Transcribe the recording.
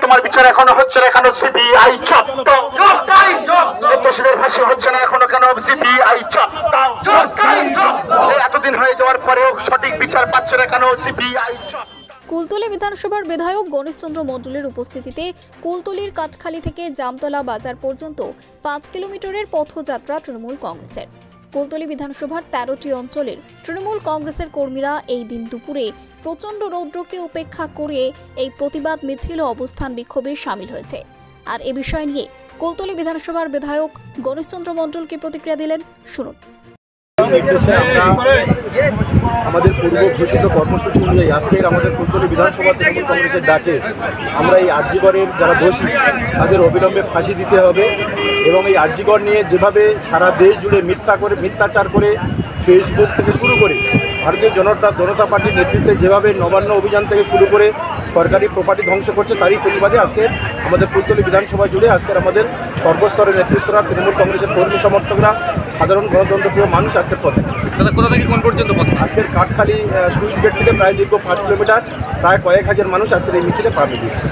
তোমার বিচার এখনো হচ্ছে না, এখনো সিবিআই চত্ব দোষীদের ফাঁসি হচ্ছে না এখনো, কেন সিবিআই চত্ব এতদিন হয়ে যাওয়ার পরেও সঠিক বিচার পাচ্ছে না কেন সিবিআই চত্ব। কুলতলি বিধানসভার বিধায়ক গণেশচন্দ্র মণ্ডলের উপস্থিতিতে কুলতলির কাঠখালি থেকে জামতলা বাজার পর্যন্ত 5 কিলোমিটারের পথযাত্রা তৃণমূল কংগ্রেসের। কুলতলি বিধানসভার 13টি অঞ্চলের তৃণমূল কংগ্রেসের কর্মীরা এই দিন দুপুরে প্রচণ্ড রৌদ্রকে উপেক্ষা করে এই প্রতিবাদ মিছিল ও অবস্থান বিক্ষোভে সামিল হয়েছে। আর এ বিষয় নিয়ে কুলতলি বিধানসভার বিধায়ক গণেশচন্দ্র মণ্ডলকে প্রতিক্রিয়া দিলেন, শুনুন। আমাদের পূর্ব ঘোষিত কর্মসূচি অনুযায়ী আজকের আমাদের কুলতলি বিধানসভা তৃণমূল কংগ্রেসের ডাকে আমরা এই আরজিকরের যারা দোষী তাদের অবিলম্বে ফাঁসি দিতে হবে এবং এই আরজিকর নিয়ে যেভাবে সারা দেশ জুড়ে মিথ্যাচার করে ফেসবুক থেকে শুরু করে ভারতীয় জনতা পার্টির নেতৃত্বে যেভাবে নবান্ন অভিযান থেকে শুরু করে সরকারি প্রপার্টি ধ্বংস করছে, তারই প্রতিবাদে আজকে আমাদের কুলতলি বিধানসভা জুড়ে আজকের আমাদের সর্বস্তরের নেতৃত্বরা, তৃণমূল কংগ্রেসের কর্মী সমর্থকরা, সাধারণ গণতন্ত্রপ্রিয় মানুষ আজকের পথে। কোথা থেকে কোন পর্যন্ত আজকের কাঠখালি সুইচ গেট থেকে প্রায় দীর্ঘ 5 কিলোমিটার, প্রায় কয়েক হাজার মানুষ আজকের এই মিছিলে পা মিলিয়েছে।